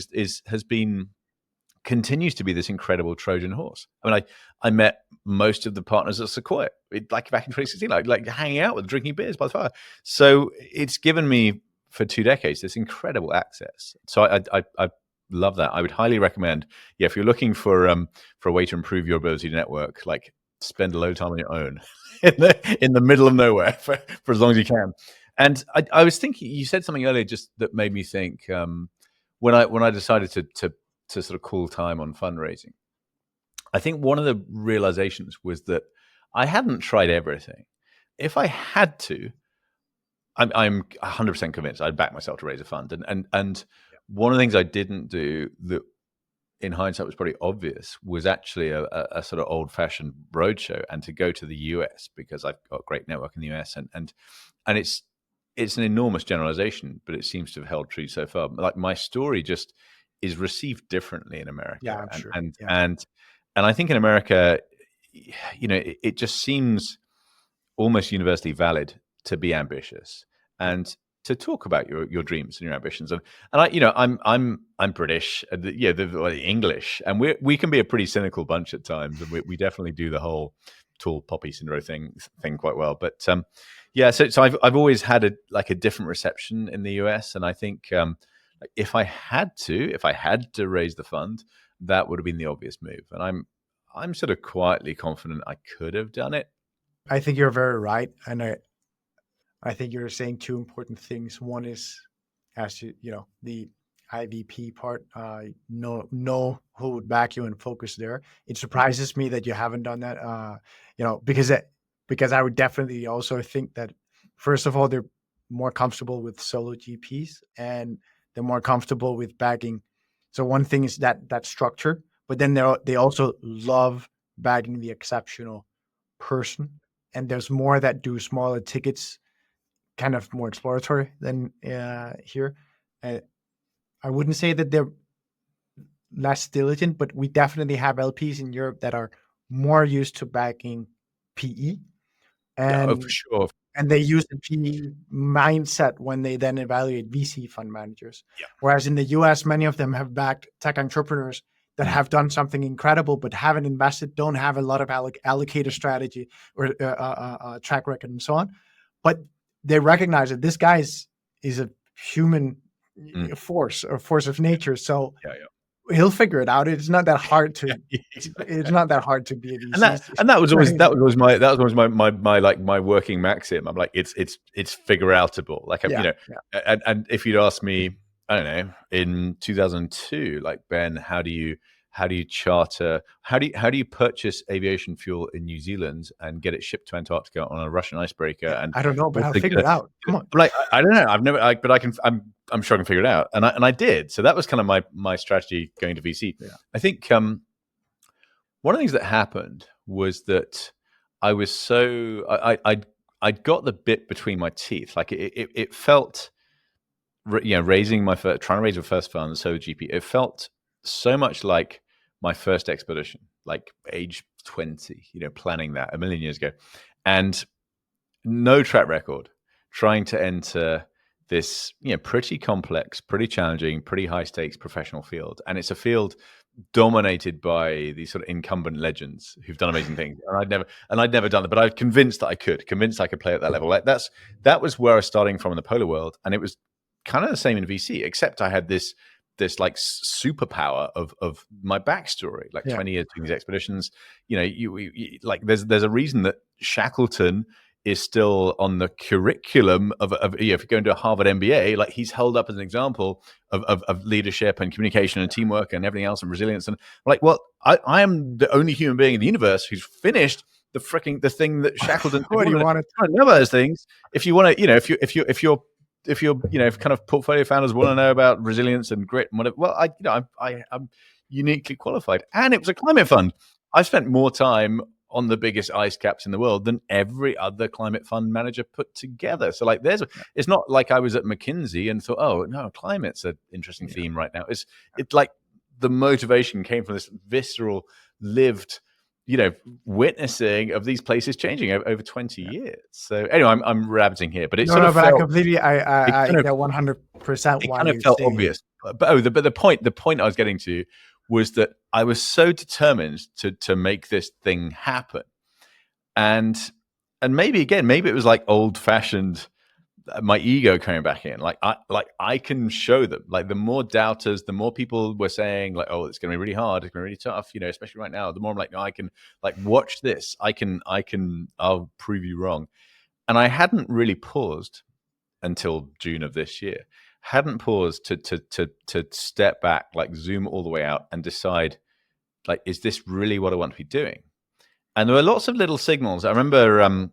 continues to be this incredible Trojan horse. I mean, I met most of the partners at Sequoia, like back in 2016, like hanging out with, drinking beers by the fire. So it's given me for 2 decades this incredible access. So I love that. I would highly recommend, if you're looking for a way to improve your ability to network, like spend a load of time on your own in the middle of nowhere for as long as you can. And I was thinking, you said something earlier just that made me think, when I decided to sort of call time on fundraising, I think one of the realizations was that I hadn't tried everything. If I had to, I'm 100% convinced I'd back myself to raise a fund. And one of the things I didn't do that in hindsight was probably obvious was actually a sort of old-fashioned roadshow, and to go to the US, because I've got a great network in the US, and it's an enormous generalization, but it seems to have held true so far. Like, my story just is received differently in America. Yeah, I'm sure. And I think in America, it just seems almost universally valid to be ambitious and to talk about your dreams and your ambitions. And I'm British, the English, and we can be a pretty cynical bunch at times, and we definitely do the whole tall poppy syndrome thing quite well. But so I've always had a different reception in the US, and I think if I had to raise the fund, that would have been the obvious move. And I'm sort of quietly confident I could have done it. I think you're very right, and I think you're saying two important things. One is, as the IVP part, know who would back you and focus there. It surprises me that you haven't done that, because I would definitely also think that, first of all, they're more comfortable with solo GPs, and they're more comfortable with backing. So one thing is that structure, but then they also love bagging the exceptional person. And there's more that do smaller tickets, kind of more exploratory than here. I wouldn't say that they're less diligent, but we definitely have LPs in Europe that are more used to backing PE. And for sure. And they use the PE mindset when they then evaluate VC fund managers. Yeah. Whereas in the US, many of them have backed tech entrepreneurs that have done something incredible, but haven't invested, don't have a lot of allocator strategy or track record and so on. But they recognize that this guy is a human force or force of nature. So he'll figure it out. It's not that hard to. It's not that hard to be a VC. And that was always my working maxim. I'm like, it's figure outable. Like, and if you'd asked me, I don't know, in 2002, like, Ben, how do you charter? How do you purchase aviation fuel in New Zealand and get it shipped to Antarctica on a Russian icebreaker? And I don't know, but I'll figure it out. Come on. Like, I don't know. I've never. But I can. I'm sure I can figure it out. And I did. So that was kind of my strategy going to VC. Yeah. I think one of the things that happened was that I was so I'd got the bit between my teeth. Like, it felt. Trying to raise my first fund, so GP, it felt so much like my first expedition, like age 20, planning that a million years ago, and no track record, trying to enter this, pretty complex, pretty challenging, pretty high stakes professional field. And it's a field dominated by these sort of incumbent legends who've done amazing things. And I'd never done it, but I was convinced I could play at that level. Like, that was where I was starting from in the polar world. And it was kind of the same in VC, except I had this like superpower of my backstory, like 20 years doing these expeditions. You like, there's a reason that Shackleton is still on the curriculum of if you're going to a Harvard MBA, like, he's held up as an example of leadership and communication and teamwork and everything else and resilience. And I'm like, well, I am the only human being in the universe who's finished the thing that Shackleton. What do you want to know about those things? If you want to, if you're kind of portfolio founders want to know about resilience and grit and whatever, well, I'm uniquely qualified. And it was a climate fund. I spent more time on the biggest ice caps in the world than every other climate fund manager put together. So, like, it's not like I was at McKinsey and thought, oh no, climate's an interesting theme right now. It's like the motivation came from this visceral, lived, witnessing of these places changing over 20 years. So anyway, I'm rabbiting here, but it's I completely, I 100% it kind of felt obvious. But the point I was getting to was that I was so determined to make this thing happen, and maybe it was like old fashioned, my ego coming back in. Like I can show them. Like, the more doubters, the more people were saying, like, oh, it's going to be really hard, it's going to be really tough, especially right now. The more I'm like, no, I can, like, watch this. I'll prove you wrong. And I hadn't really paused until June of this year. Hadn't paused to step back, like, zoom all the way out and decide, like, is this really what I want to be doing? And there were lots of little signals. I remember, and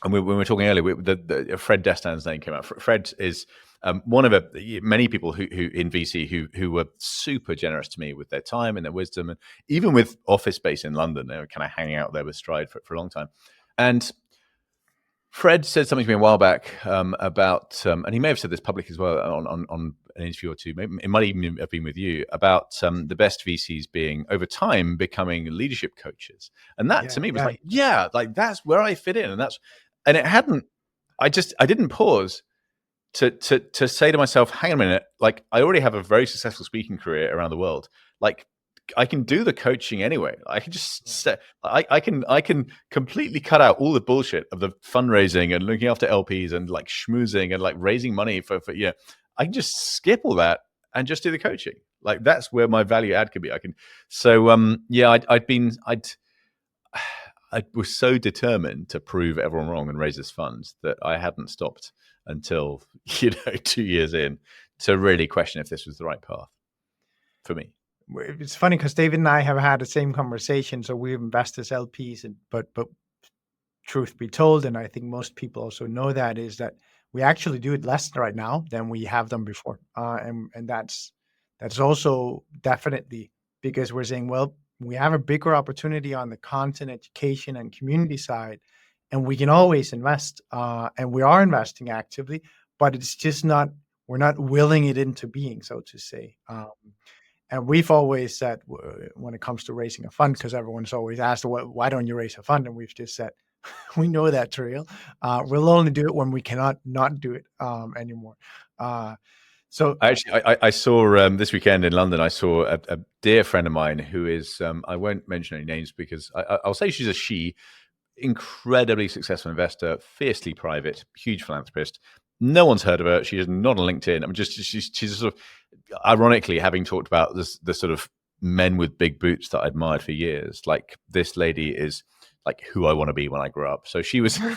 when we were talking earlier, Fred Destan's name came out. Fred is one of many people who in VC who were super generous to me with their time and their wisdom, and even with office space in London. They were kind of hanging out there with Stride for a long time. And Fred said something to me a while back about, and he may have said this public as well on an interview or two. Maybe it might even have been with you, about the best VCs being over time becoming leadership coaches, and that to me was like that's where I fit in, and it hadn't. I didn't pause to say to myself, hang on a minute, like I already have a very successful speaking career around the world, like. I can do the coaching anyway. I can just I can completely cut out all the bullshit of the fundraising and looking after LPs and like schmoozing and like raising money for I can just skip all that and just do the coaching. Like that's where my value add could be. I was so determined to prove everyone wrong and raise this fund that I hadn't stopped until 2 years in to really question if this was the right path for me. It's funny because David and I have had the same conversation. So we invest as LPs, but truth be told, and I think most people also know that, is that we actually do it less right now than we have done before, and that's also definitely because we're saying, well, we have a bigger opportunity on the content, education, and community side, and we can always invest, and we are investing actively, but it's just not, we're not willing it into being, so to say. And we've always said, when it comes to raising a fund, because everyone's always asked, why don't you raise a fund? And we've just said, we know that's real. We'll only do it when we cannot not do it anymore. So I saw this weekend in London, I saw a dear friend of mine who is, I won't mention any names because I'll say she's a she, incredibly successful investor, fiercely private, huge philanthropist. No one's heard of her. She is not on LinkedIn. I mean, she's sort of, ironically, having talked about the sort of men with big boots that I admired for years. Like this lady is like who I want to be when I grow up. So she was one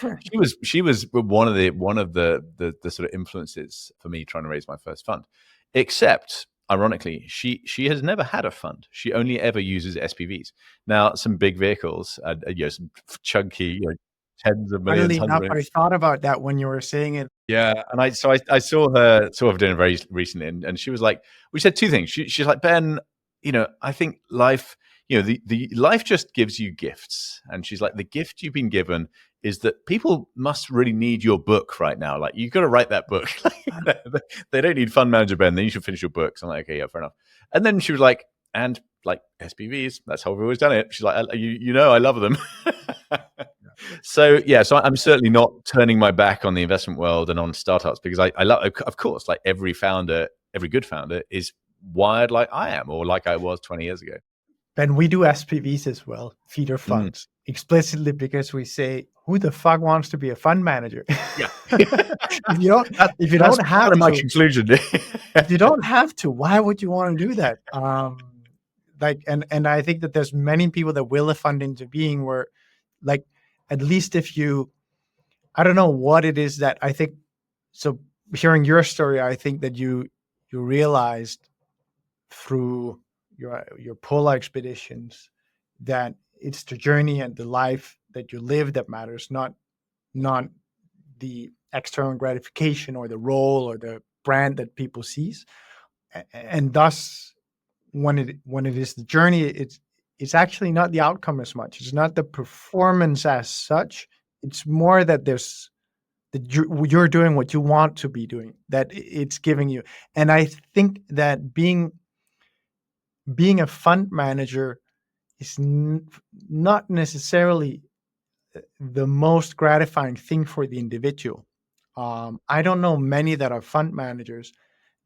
of the sort of influences for me trying to raise my first fund. Except, ironically, she has never had a fund. She only ever uses SPVs. Now, some big vehicles, some chunky, tens of millions. I thought about that when you were saying it. Yeah, and I saw her dinner very recently, and she was like, we said two things. She's like, Ben, I think life, the life just gives you gifts, and she's like, the gift you've been given is that people must really need your book right now. Like you've got to write that book. They don't need fund manager, Ben. Then you should finish your book. So I'm like, okay, yeah, fair enough. And then she was like, and like SPVs, that's how we've always done it. She's like, I love them. So I'm certainly not turning my back on the investment world and on startups because I love, of course, like every good founder is wired like I am or like I was 20 years ago. Ben, we do SPVs as well, feeder funds, explicitly because we say, who the fuck wants to be a fund manager? Yeah. if you don't have my conclusion. If you don't have to, why would you want to do that? And I think that there's many people that will a fund into being where, like, at least if you, I don't know what it is that I think. So hearing your story, I think that you realized through your polar expeditions that it's the journey and the life that you live that matters, not the external gratification or the role or the brand that people sees. And thus, when it is the journey, it's actually not the outcome as much. It's not the performance as such. It's more that you're doing what you want to be doing, that it's giving you. And I think that being a fund manager is not necessarily the most gratifying thing for the individual. I don't know many that are fund managers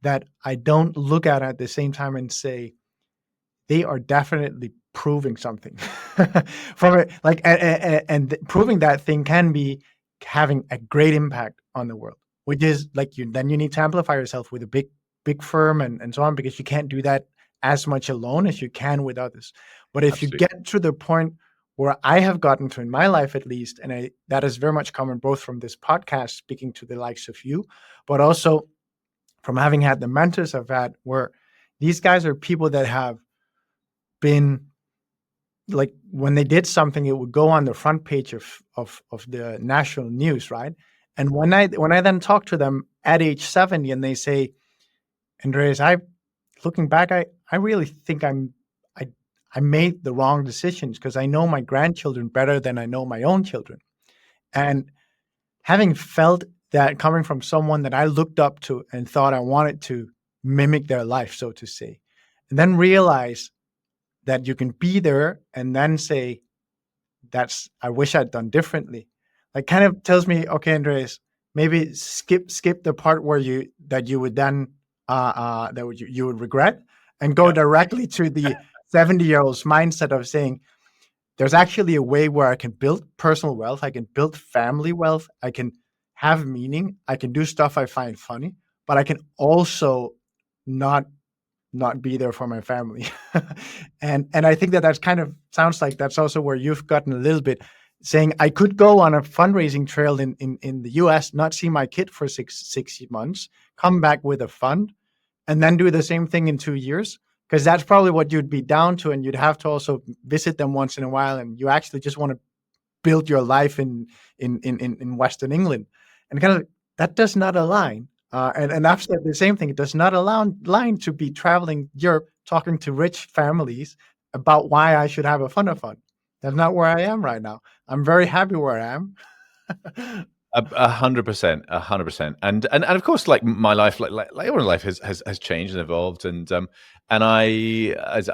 that I don't look at the same time and say, they are definitely proving something from it. Like, and proving that thing can be having a great impact on the world, which is like then you need to amplify yourself with a big firm and so on, because you can't do that as much alone as you can with others. But if Absolutely. You get to the point where I have gotten to in my life, at least, and that is very much common both from this podcast, speaking to the likes of you, but also from having had the mentors I've had, where these guys are people that have been, like, when they did something, it would go on the front page of the national news, right? And when I then talk to them at age 70 and they say, Andreas, looking back, I really think I made the wrong decisions because I know my grandchildren better than I know my own children. And having felt that coming from someone that I looked up to and thought I wanted to mimic their life, so to say, and then realize that you can be there and then say, I wish I'd done differently. Like kind of tells me, okay, Andreas, maybe skip the part where you would then you would regret and go directly to the 70-year-old's mindset of saying, there's actually a way where I can build personal wealth, I can build family wealth, I can have meaning, I can do stuff I find funny, but I can also not be there for my family. and I think that's kind of sounds like that's also where you've gotten a little bit, saying I could go on a fundraising trail in the US, not see my kid for six months, come back with a fund, and then do the same thing in 2 years. Because that's probably what you'd be down to, and you'd have to also visit them once in a while, and you actually just want to build your life in Western England, and kind of that does not align. And I've said the same thing. It does not align to be traveling Europe, talking to rich families about why I should have a fund of fund. That's not where I am right now. I'm very happy where I am. 100%, and of course, like my life, like everyone's life has changed and evolved, and I, as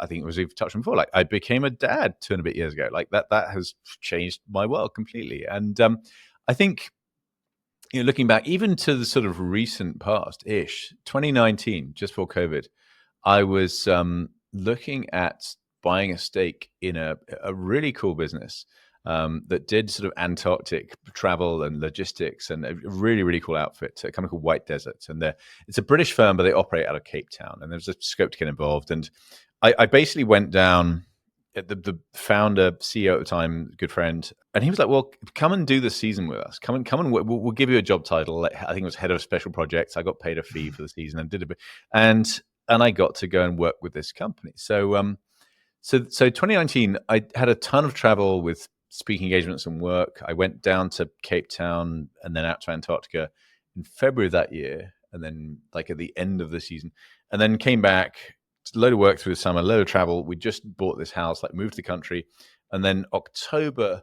I think it was we've touched on before, like I became a dad 2.5 years ago. Like that has changed my world completely, and I think, you know, looking back even to the sort of recent past-ish, 2019, just before COVID, I was looking at buying a stake in a really cool business that did sort of Antarctic travel and logistics, and a really, really cool outfit, a company called White Desert. And it's a British firm, but they operate out of Cape Town. And there's a scope to get involved. And I basically went down, the founder, CEO at the time, good friend, and he was like, well, come and do the season with us. Come and we'll give you a job title. I think it was head of special projects. I got paid a fee for the season and did a bit. And I got to go and work with this company. So 2019, I had a ton of travel with speaking engagements and work. I went down to Cape Town and then out to Antarctica in February of that year, and then like at the end of the season, and then came back, a load of work through the summer, a load of travel. We just bought this house, like moved to the country, and then October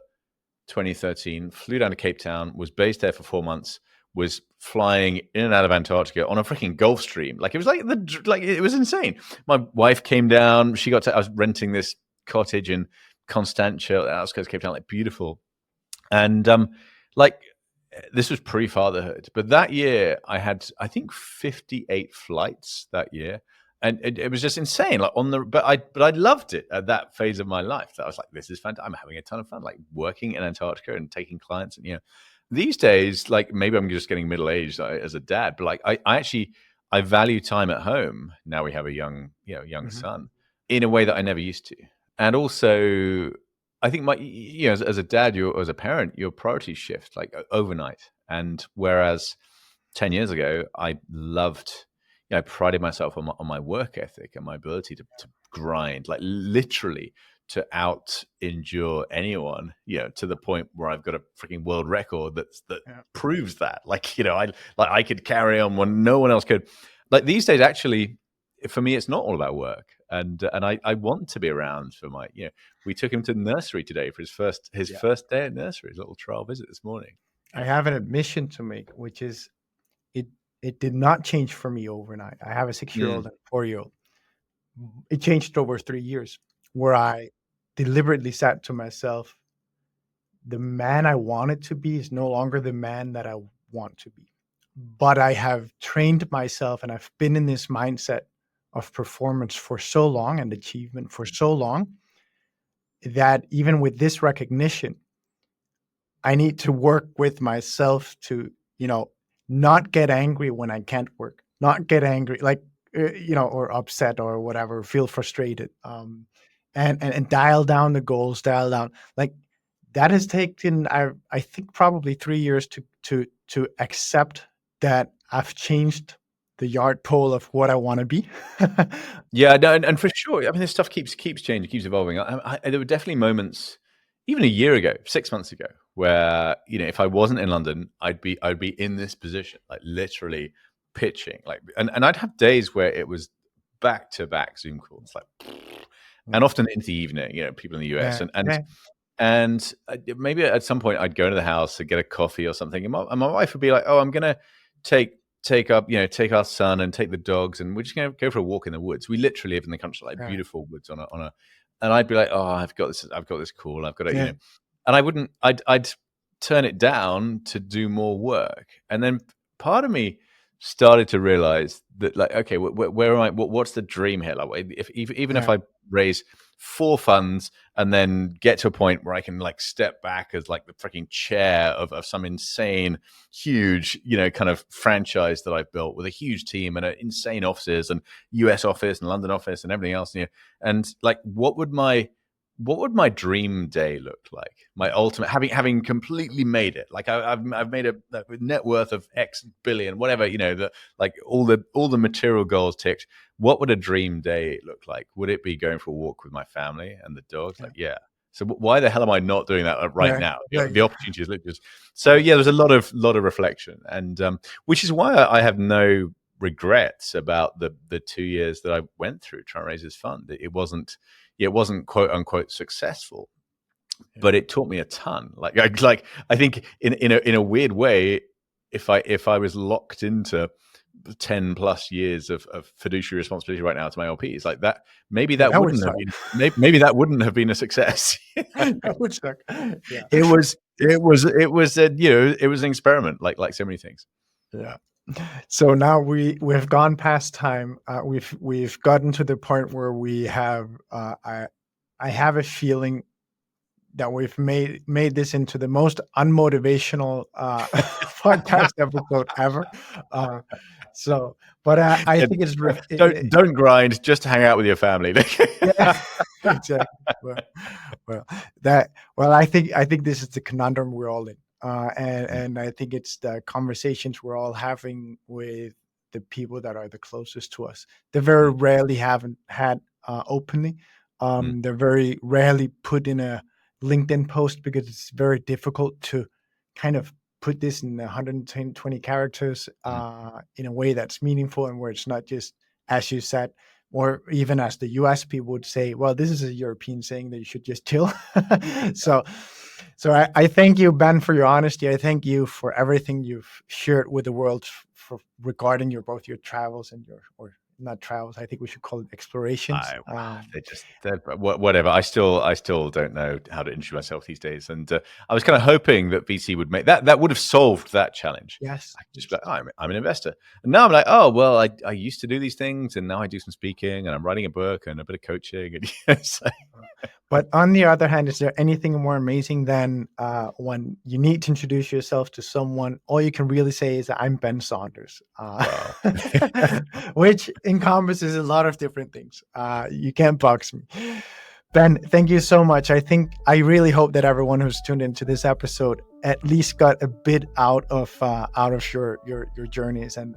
2013 flew down to Cape Town, was based there for 4 months, was flying in and out of Antarctica on a freaking Gulfstream. Like it was it was insane. My wife came down. I was renting this cottage in Constantia, outskirts of Cape Town, like beautiful. And like this was pre-fatherhood, but that year I had, I think, 58 flights that year, and it was just insane. Like but I loved it at that phase of my life. That I was like, this is fantastic. I'm having a ton of fun, like working in Antarctica and taking clients. And you know, these days, like maybe I'm just getting middle-aged as a dad, but like I value time at home. Now we have a young son in a way that I never used to. And also, I think as a dad, as a parent, your priorities shift like overnight. And whereas 10 years ago, I prided myself on my work ethic and my ability to grind, like literally to endure anyone, to the point where I've got a freaking world record that proves that. Like, I could carry on when no one else could. Like these days, actually, for me, it's not all about work. And I want to be around for my, we took him to nursery today for his first day at nursery, his little trial visit this morning. I have an admission to make, which is it did not change for me overnight. I have a 6-year-old and a 4-year-old. It changed over 3 years, where I deliberately said to myself, the man I wanted to be is no longer the man that I want to be. But I have trained myself, and I've been in this mindset of performance for so long and achievement for so long, that even with this recognition, I need to work with myself to, not get angry when I can't work, not get angry, like, or upset or whatever, feel frustrated, and dial down the goals, dial down. Like that has taken, I think, probably 3 years to accept that I've changed the yard pole of what I want to be. Yeah, no, and for sure. I mean, this stuff keeps changing, keeps evolving. There were definitely moments even a year ago, 6 months ago, where, you know, if I wasn't in London, I'd be in this position, like literally pitching, like, and I'd have days where it was back to back Zoom calls, like, and often into the evening, you know, people in the US, and maybe at some point I'd go to the house to get a coffee or something, and my wife would be like, "Oh, I'm gonna take our son and take the dogs, and we're just gonna go for a walk in the woods." We literally live in the country, like beautiful woods on a, and I'd be like, "Oh, I've got this call, I've got to, you know," and I'd turn it down to do more work, and then part of me started to realize that, like, okay, where am I? What's the dream here? Like, even if I raise 4 funds and then get to a point where I can like step back as like the freaking chair of some insane, huge, you know, kind of franchise that I've built with a huge team and insane offices and US office and London office and everything else, you know, and like, what would my dream day look like? My ultimate, having completely made it, like I've made a net worth of X billion, whatever, you know, the like all the material goals ticked. What would a dream day look like? Would it be going for a walk with my family and the dogs? Like, yeah. So why the hell am I not doing that right now? The opportunity is just so. Yeah, there's a lot of reflection, and which is why I have no regrets about the 2 years that I went through trying to raise this fund. It wasn't quote unquote successful, but it taught me a ton. Like I think in a weird way, if I was locked into 10 plus years of fiduciary responsibility right now to my LPs, like that, maybe that wouldn't have been a success. That would suck. Yeah. It was a, you know, it was an experiment, like so many things. Yeah. So now we've gone past time. We've gotten to the point where we have I have a feeling that we've made this into the most unmotivational podcast episode ever. But I think it's don't grind, just hang out with your family. Yeah, exactly. I think this is the conundrum we're all in. And I think it's the conversations we're all having with the people that are the closest to us. They very rarely haven't had openly. They're very rarely put in a LinkedIn post because it's very difficult to kind of put this in 120 characters in a way that's meaningful and where it's not just, as you said, or even as the US people would say, well, this is a European saying that you should just chill. So I thank you, Ben, for your honesty. I thank you for everything you've shared with the world regarding both your travels and or not travels. I think we should call it explorations. Whatever. I still don't know how to introduce myself these days. And I was kind of hoping that VC would make that would have solved that challenge. Yes. I just be like, oh, I'm an investor. And now I'm like, oh, well, I used to do these things and now I do some speaking and I'm writing a book and a bit of coaching. And But on the other hand, is there anything more amazing than when you need to introduce yourself to someone, all you can really say is, I'm Ben Saunders, which encompasses a lot of different things. You can't box me. Ben, thank you so much. I really hope that everyone who's tuned into this episode at least got a bit out of your journeys and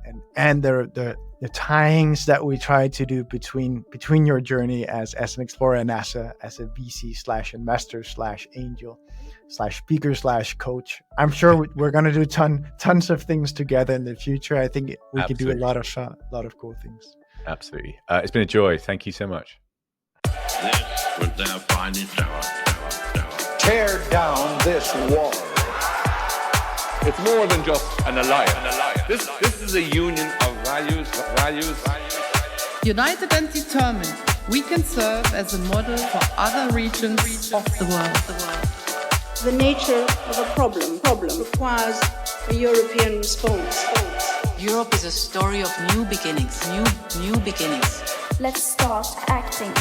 the tyings that we try to do between your journey as an explorer and as a VC / investor / angel / speaker / coach. I'm sure we're gonna do tons of things together in the future. I think we can do a lot of cool things. Absolutely. It's been a joy. Thank you so much. This was their finest hour. Tear down this wall. It's more than just an alliance. This is a union of values. United and determined, we can serve as a model for other regions of the world. The nature of a problem requires a European response. Europe is a story of new beginnings. New beginnings. Let's start acting.